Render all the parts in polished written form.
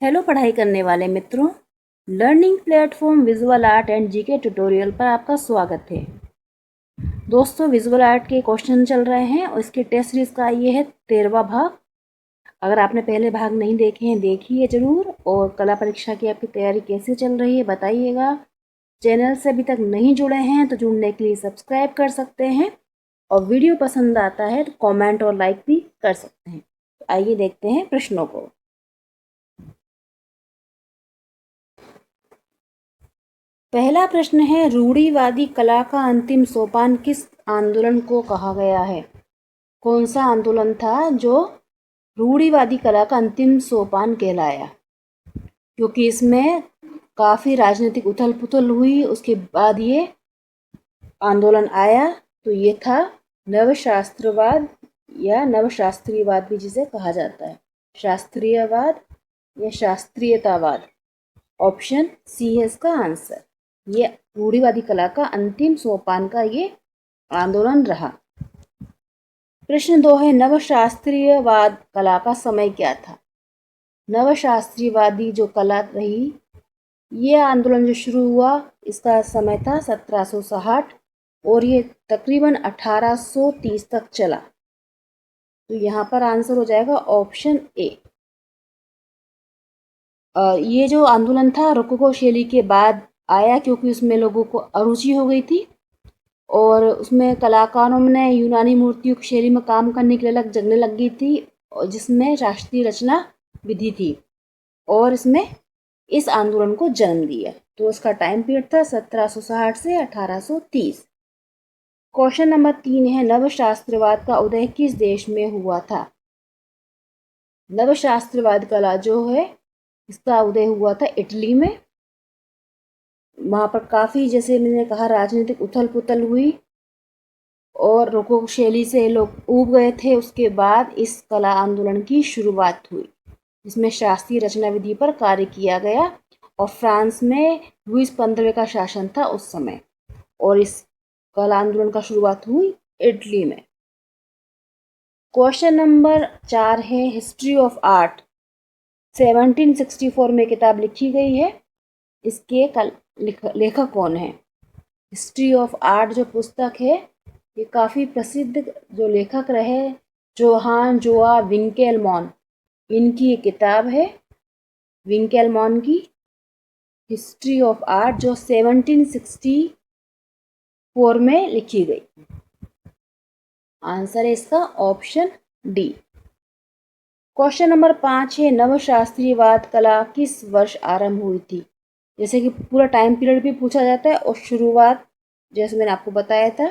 Hello पढ़ाई करने वाले मित्रों, learning platform visual art and GK tutorial पर आपका स्वागत है। दोस्तों, विजुअल आर्ट के क्वेश्चन चल रहे हैं और इसके टेस्ट सीरीज का ये है 13वां भाग। अगर आपने पहले भाग नहीं देखे हैं देखिए ज़रूर। और कला परीक्षा की आपकी तैयारी कैसे चल रही है बताइएगा। चैनल से अभी तक नहीं जुड़े हैं तो जुड़ने के लिए सब्सक्राइब कर सकते हैं और वीडियो पसंद आता है तो कॉमेंट और लाइक भी कर सकते हैं। तो आइए देखते हैं प्रश्नों को। पहला प्रश्न है, रूढ़िवादी कला का अंतिम सोपान किस आंदोलन को कहा गया है? कौन सा आंदोलन था जो रूढ़िवादी कला का अंतिम सोपान कहलाया? क्योंकि इसमें काफ़ी राजनीतिक उथल पुथल हुई, उसके बाद ये आंदोलन आया। तो ये था नवशास्त्रवाद या नवशास्त्रीयवाद भी जिसे कहा जाता है, शास्त्रीयवाद या शास्त्रीयतावाद। ऑप्शन सी है इसका आंसर। ये रूढ़िवादी कला का अंतिम सोपान का ये आंदोलन रहा। प्रश्न 2 है, नवशास्त्रीयवाद कला का समय क्या था? नवशास्त्रीयवादी जो कला रही, ये आंदोलन जो शुरू हुआ इसका समय था 1760 और ये तकरीबन 1830 तक चला। तो यहाँ पर आंसर हो जाएगा ऑप्शन ए। ये जो आंदोलन था रोकोको शैली के बाद आया, क्योंकि उसमें लोगों को अरुचि हो गई थी और उसमें कलाकारों ने यूनानी मूर्तियों की शैली में काम करने के लिए अलग जगने लग गई थी, और जिसमें शास्त्रीय रचना विधि थी, और इसमें इस आंदोलन को जन्म दिया। तो उसका टाइम पीरियड था 1760 से 1830। क्वेश्चन नंबर 3 है, नवशास्त्रवाद का उदय किस देश में हुआ था? नवशास्त्रवाद कला जो है इसका उदय हुआ था इटली में। वहाँ पर काफ़ी, जैसे मैंने कहा, राजनीतिक उथल पुथल हुई और रोकोको शैली से लोग ऊब गए थे। उसके बाद इस कला आंदोलन की शुरुआत हुई, जिसमें शास्त्रीय रचना विधि पर कार्य किया गया। और फ्रांस में लुईस 15वें का शासन था उस समय, और इस कला आंदोलन का शुरुआत हुई इटली में। क्वेश्चन नंबर 4 है, हिस्ट्री ऑफ आर्ट 1764 में किताब लिखी गई है, इसके लेखक कौन है? हिस्ट्री ऑफ आर्ट जो पुस्तक है ये काफ़ी प्रसिद्ध जो लेखक रहे जोहान जोआ विंकेलमॉन, इनकी ये किताब है विंकेलमॉन की हिस्ट्री ऑफ आर्ट, जो 1764 में लिखी गई। आंसर है इसका ऑप्शन डी। क्वेश्चन नंबर 5 है, नवशास्त्रीयवाद कला किस वर्ष आरंभ हुई थी? जैसे कि पूरा टाइम पीरियड भी पूछा जाता है और शुरुआत जैसे मैंने आपको बताया था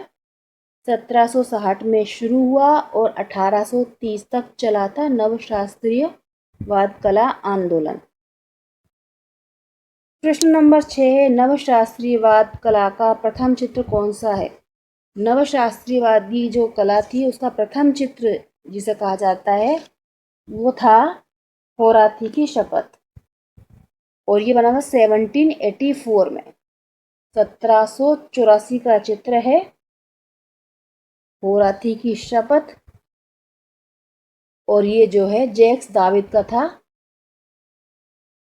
1760 में शुरू हुआ और 1830 तक चला था नवशास्त्रीयवाद कला आंदोलन। प्रश्न नंबर 6 है, नवशास्त्रीयवाद कला का प्रथम चित्र कौन सा है? नवशास्त्रीयवादी जो कला थी उसका प्रथम चित्र जिसे कहा जाता है वो था होराथी की शपथ, और ये बना था 1784 में। 1784 का चित्र है होराथी की शपथ, और ये जो है जैक्स दाविद का था।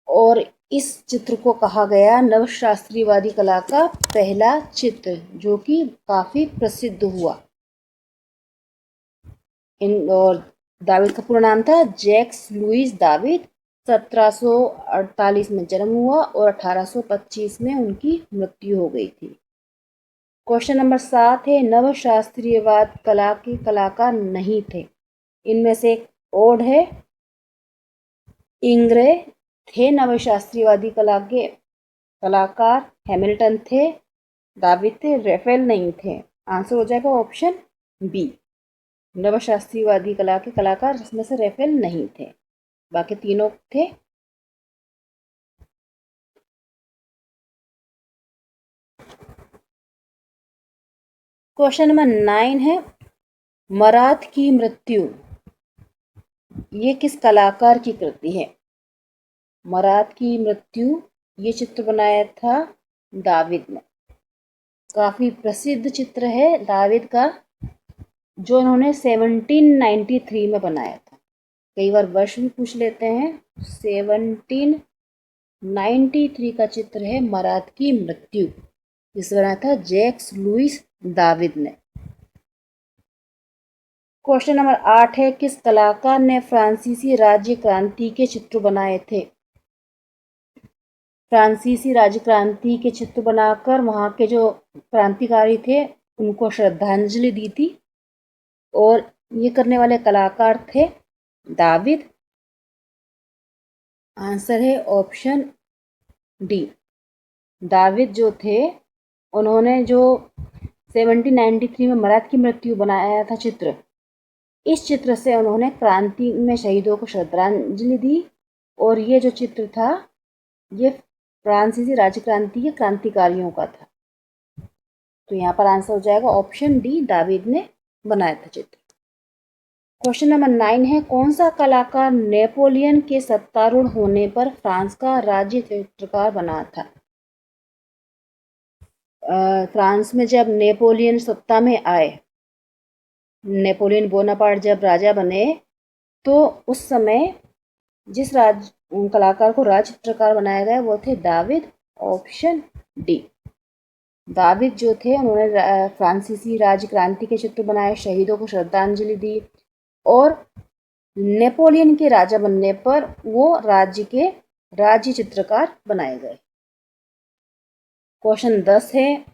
और इस चित्र को कहा गया नवशास्त्रीयवादी कला का पहला चित्र, जो कि काफ़ी प्रसिद्ध हुआ। और दाविद का पूरा नाम था जैक्स लुईस दाविद। 1748 में जन्म हुआ और 1825 में उनकी मृत्यु हो गई थी। क्वेश्चन नंबर 7 है, नवशास्त्रीयवाद कला के कलाकार नहीं थे। इनमें से एक ओड है, इंग्रे थे नवशास्त्रीयवादी कला के कलाकार, हैमिल्टन थे, दाविद थे, रेफेल नहीं थे। आंसर हो जाएगा ऑप्शन बी, नवशास्त्रीयवादी कला के कलाकार जिसमें से रेफेल नहीं थे, बाकी तीनों थे। क्वेश्चन नंबर 9 है, मरात की मृत्यु ये किस कलाकार की कृति है? मरात की मृत्यु ये चित्र बनाया था दाविद ने। काफ़ी प्रसिद्ध चित्र है दाविद का, जो उन्होंने 1793 में बनाया था। कई बार वर्ष भी पूछ लेते हैं। 1793 का चित्र है मरात की मृत्यु, जिसे बनाया था जैक्स लुइस दाविद ने। क्वेश्चन नंबर 8 है, किस कलाकार ने फ्रांसीसी राज्य क्रांति के चित्र बनाए थे? फ्रांसीसी राज्य क्रांति के चित्र बनाकर वहाँ के जो क्रांतिकारी थे उनको श्रद्धांजलि दी थी, और ये करने वाले कलाकार थे दाविद। आंसर है ऑप्शन डी। दाविद जो थे उन्होंने जो 1793 में मराठ की मृत्यु बनाया था चित्र, इस चित्र से उन्होंने क्रांति में शहीदों को श्रद्धांजलि दी, और ये जो चित्र था ये फ्रांसीसी राज्य क्रांति के क्रांतिकारियों का था। तो यहाँ पर आंसर हो जाएगा ऑप्शन डी, दाविद ने बनाया था चित्र। क्वेश्चन नंबर 9 है, कौन सा कलाकार नेपोलियन के सत्तारूढ़ होने पर फ्रांस का राज्य चित्रकार बना था? फ्रांस में जब नेपोलियन सत्ता में आए, नेपोलियन बोनापार्ट जब राजा बने, तो उस समय जिस कलाकार को राज चित्रकार बनाया गया वो थे दाविद। Option D. दाविद जो थे उन्होंने फ्रांसीसी राज्य क्रांति के चित्र बनाए, शहीदों को श्रद्धांजलि दी, और नेपोलियन के राजा बनने पर वो राज्य के राज्य चित्रकार बनाए गए। क्वेश्चन 10 है,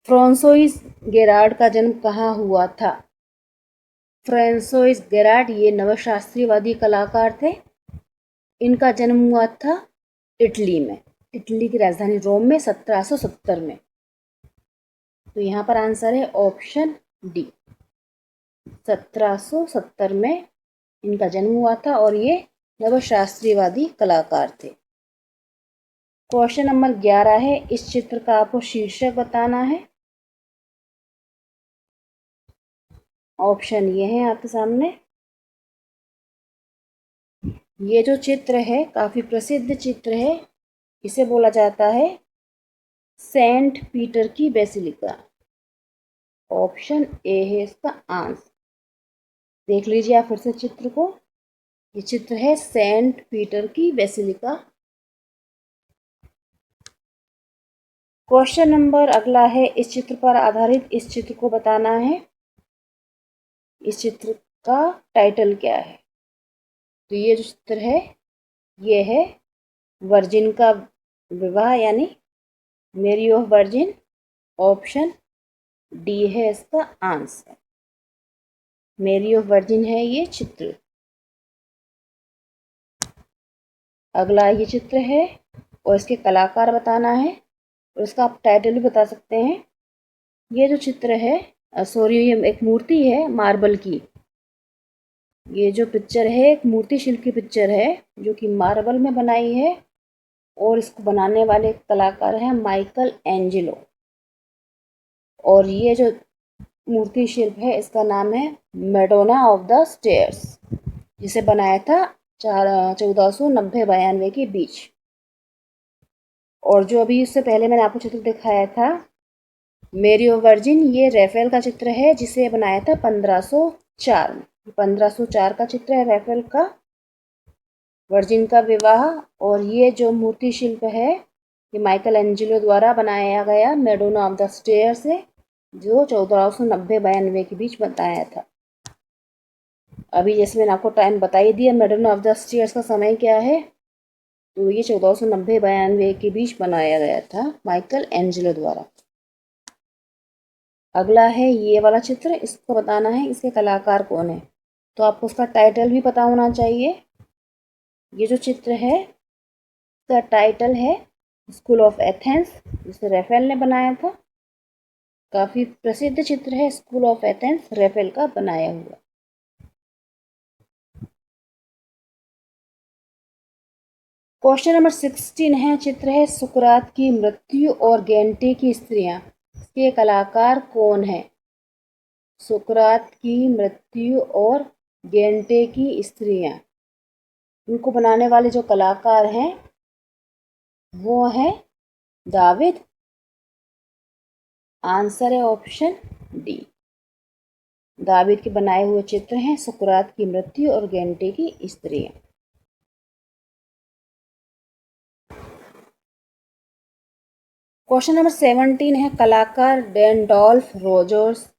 फ्रांसोइस गेरार्ड का जन्म कहाँ हुआ था? फ्रांसोइस गेरार्ड ये नवशास्त्रीयवादी कलाकार थे। इनका जन्म हुआ था इटली में, इटली की राजधानी रोम में 1770 में। तो यहाँ पर आंसर है ऑप्शन डी, 1770 में इनका जन्म हुआ था, और ये नवशास्त्रीयवादी कलाकार थे। क्वेश्चन नंबर 11 है, इस चित्र का आपको शीर्षक बताना है। ऑप्शन ये है आपके सामने। ये जो चित्र है काफी प्रसिद्ध चित्र है, इसे बोला जाता है सेंट पीटर की बेसिलिका। ऑप्शन ए है इसका आंसर। देख लीजिए आप फिर से चित्र को, ये चित्र है सेंट पीटर की बेसिलिका। क्वेश्चन नंबर अगला है, इस चित्र पर आधारित इस चित्र को बताना है। इस चित्र का टाइटल क्या है? तो ये जो चित्र है ये है वर्जिन का विवाह, यानी marry of virgin. Option D है इसका आंसर, मैरी ऑफ वर्जिन है ये चित्र। अगला ये चित्र है और इसके कलाकार बताना है, और इसका आप टाइटल भी बता सकते हैं। ये जो चित्र है सॉरी, ये एक मूर्ति है मार्बल की। ये जो पिक्चर है एक मूर्ति शिल्प की पिक्चर है जो कि मार्बल में बनाई है, और इसको बनाने वाले कलाकार हैं माइकल एंजेलो। और ये जो मूर्ति शिल्प है इसका नाम है मैडोना ऑफ द स्टेयर्स, जिसे बनाया था 1490-92 के बीच। और जो अभी इससे पहले मैंने आपको चित्र दिखाया था मैरी ऑफ वर्जिन, ये रैफेल का चित्र है जिसे बनाया था 1504 में। 1504 का चित्र है रैफेल का, वर्जिन का विवाह। और ये जो मूर्ति शिल्प है ये माइकल एंजेलो द्वारा बनाया गया मैडोना ऑफ द स्टेयर्स है, जो 1490-92 के बीच बताया था। अभी जैसे मैंने आपको टाइम बता ही दिया, मैडोना ऑफ द स्टेयर्स का समय क्या है, तो ये 1490-92 के बीच बनाया गया था माइकल एंजेलो द्वारा। अगला है ये वाला चित्र, इसको बताना है इसके कलाकार कौन है। तो आपको उसका टाइटल भी पता होना चाहिए। ये जो चित्र है इसका टाइटल है स्कूल ऑफ एथेंस, जिसे रैफेल ने बनाया था। काफी प्रसिद्ध चित्र है स्कूल ऑफ एथेंस, रैफेल का बनाया हुआ। क्वेश्चन नंबर 16 है, चित्र है सुकरात की मृत्यु और गेंटे की स्त्रियां, इसके कलाकार कौन है? सुकरात की मृत्यु और गेंटे की स्त्रियां, इनको बनाने वाले जो कलाकार हैं वो हैं दाविद। आंसर है ऑप्शन डी, दावीद के बनाए हुए चित्र हैं सुकरात की मृत्यु और गेंटे की स्त्री। क्वेश्चन नंबर 17 है कलाकार रैंडोल्फ रोजर्स,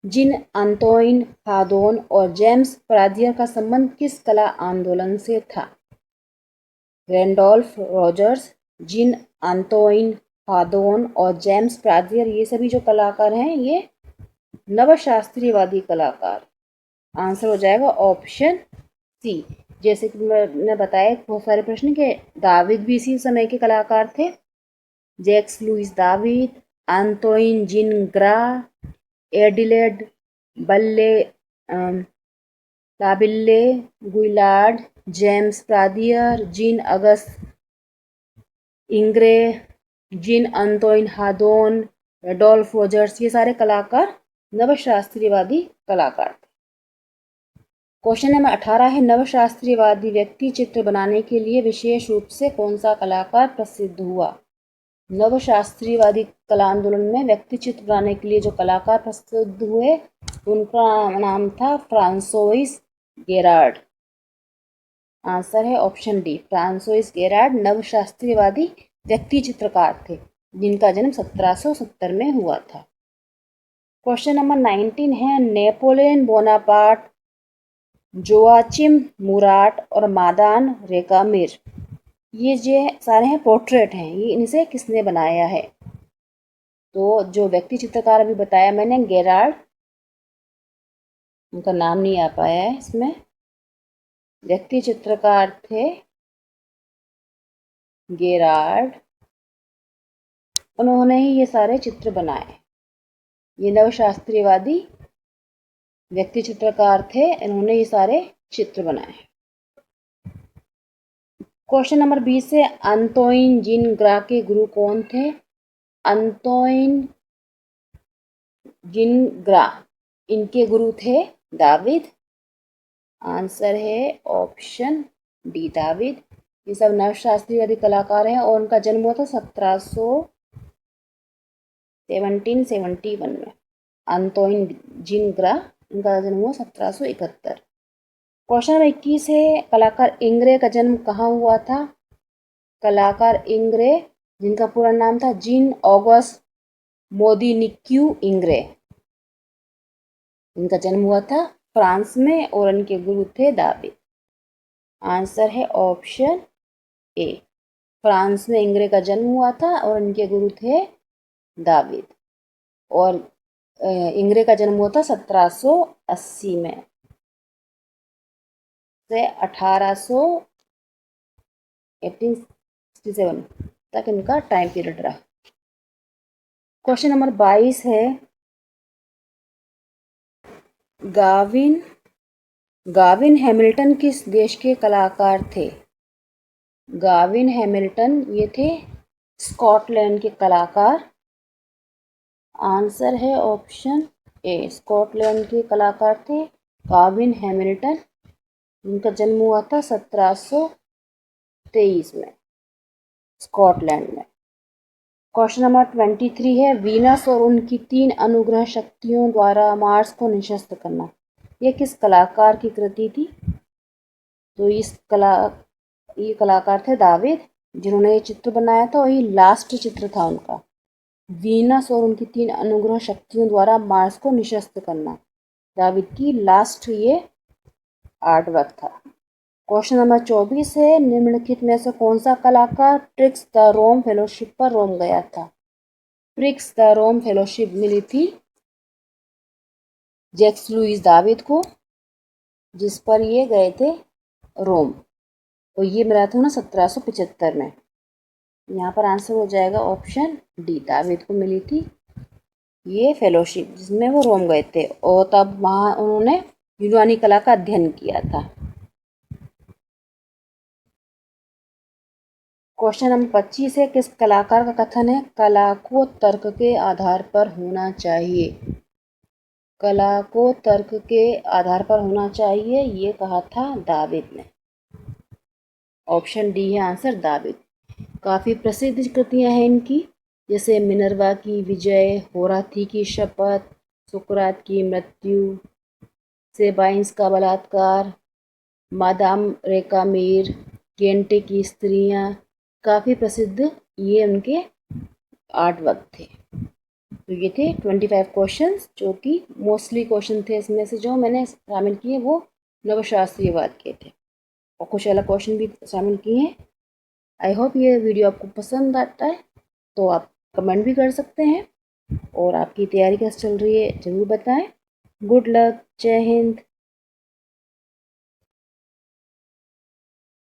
जीन अंतोइन हादोन और जेम्स प्रादियर का संबंध किस कला आंदोलन से था? रैंडोल्फ रोजर्स, जीन अंतोइन हादोन और जेम्स प्रादियर, ये सभी जो कलाकार हैं ये नवशास्त्रीयवादी कलाकार। आंसर हो जाएगा ऑप्शन सी। जैसे कि मैंने बताया बहुत सारे प्रश्न के दाविद भी इसी समय के कलाकार थे। जैक्स लुइस दाविद, आंतोइन जीन ग्रा, एडिलेड बल्ले लाबिल्ले गुइलार्ड, जेम्स प्रादियर, जीन अगस्त इंग्रे, जीन अंतोइन हादोन, रडोल्फ रोजर्स, ये सारे कलाकार नवशास्त्रीयवादी कलाकार थे। क्वेश्चन नंबर 18 है नवशास्त्रीयवादी व्यक्ति चित्र बनाने के लिए विशेष रूप से कौन सा कलाकार प्रसिद्ध हुआ? नवशास्त्रीयवादी कला आंदोलन में व्यक्ति चित्र बनाने के लिए जो कलाकार प्रसिद्ध हुए उनका नाम था फ्रांसोइस गेरार्ड। आंसर है ऑप्शन डी, फ्रांसोइस गेरार्ड नवशास्त्रीयवादी व्यक्ति चित्रकार थे जिनका जन्म 1770 में हुआ था। क्वेश्चन नंबर 19 है नेपोलियन बोनापार्ट, जोआचिम मुराट और मादान रेकामिर, ये जो सारे हैं पोर्ट्रेट हैं, ये इनसे किसने बनाया है? तो जो व्यक्ति चित्रकार अभी बताया मैंने गेरार्ड, उनका नाम नहीं आ पाया है इसमें, व्यक्ति चित्रकार थे गेरार्ड, उन्होंने ही ये सारे चित्र बनाए। ये नवशास्त्रीयवादी व्यक्ति चित्रकार थे, इन्होंने ये सारे चित्र बनाए। क्वेश्चन नंबर 20 है अंतोइन जीन ग्रा के गुरु कौन थे? अंतोइन जीन ग्रा, इनके गुरु थे दाविद। आंसर है ऑप्शन डी, दाविद। ये सब नवशास्त्रीयवादी कलाकार हैं और उनका जन्म हुआ था 1771 में। अंतोइन जीन ग्रा, इनका जन्म हुआ 1771। क्वेश्चन नंबर 21 है कलाकार इंग्रे का जन्म कहाँ हुआ था? कलाकार इंग्रे, जिनका पूरा नाम था जीन ऑगस्ट मोदिनिक्यू इंग्रे, इनका जन्म हुआ था फ्रांस में और इनके गुरु थे दाविद। आंसर है ऑप्शन ए, फ्रांस में इंग्रे का जन्म हुआ था और इनके गुरु थे दाविद। और इंग्रे का जन्म हुआ था 1780 में से 1867 तक इनका टाइम पीरियड रहा। क्वेश्चन नंबर 22 है गाविन हैमिल्टन किस देश के कलाकार थे? गाविन हैमिल्टन ये थे स्कॉटलैंड के कलाकार। आंसर है ऑप्शन ए, स्कॉटलैंड के कलाकार थे गाविन हैमिल्टन, उनका जन्म हुआ था 1723 में स्कॉटलैंड में। क्वेश्चन नंबर 23 है वीनस और उनकी 3 अनुग्रह शक्तियों द्वारा मार्स को निशस्त करना, ये किस कलाकार की कृति थी? तो ये कलाकार थे दाविद, जिन्होंने ये चित्र बनाया था और ये लास्ट चित्र था उनका। वीनस और उनकी 3 अनुग्रह शक्तियों द्वारा मार्स को निशस्त करना, दाविद की लास्ट ये आर्ट वर्क था। क्वेश्चन नंबर 24 है निम्नलिखित में से कौन सा कलाकार प्रिक्स द रोम फेलोशिप पर रोम गया था? प्रिक्स द रोम फेलोशिप मिली थी जैक्स लुइस दाविद को, जिस पर ये गए थे रोम, और ये मिला था ना 1775 में। यहाँ पर आंसर हो जाएगा ऑप्शन डी, दाविद को मिली थी ये फेलोशिप जिसमें वो रोम गए थे और तब वहाँ उन्होंने यूनानी कला का अध्ययन किया था। क्वेश्चन नंबर 25 है किस कलाकार का कथन है कला को तर्क के आधार पर होना चाहिए? कला को तर्क के आधार पर होना चाहिए, ये कहा था दाविद ने। ऑप्शन डी है आंसर, दाविद। काफ़ी प्रसिद्ध कृतियाँ हैं इनकी, जैसे मिनर्वा की विजय, होराथी की शपथ, सुकरात की मृत्यु, सेबाइंस का बलात्कार, मादाम रेका मीर, गेंटे की स्त्रियाँ, काफ़ी प्रसिद्ध ये उनके आर्टवर्क थे। तो ये थे 25 क्वेश्चंस जो कि मोस्टली क्वेश्चन थे, इसमें से जो मैंने शामिल किए वो नवशास्त्रीयवाद के थे और कुछ अलग क्वेश्चन भी शामिल किए हैं। आई होप ये वीडियो आपको पसंद आता है, तो आप कमेंट भी कर सकते हैं और आपकी तैयारी कैसे चल रही है ज़रूर बताएं। गुड लक, जय हिंद।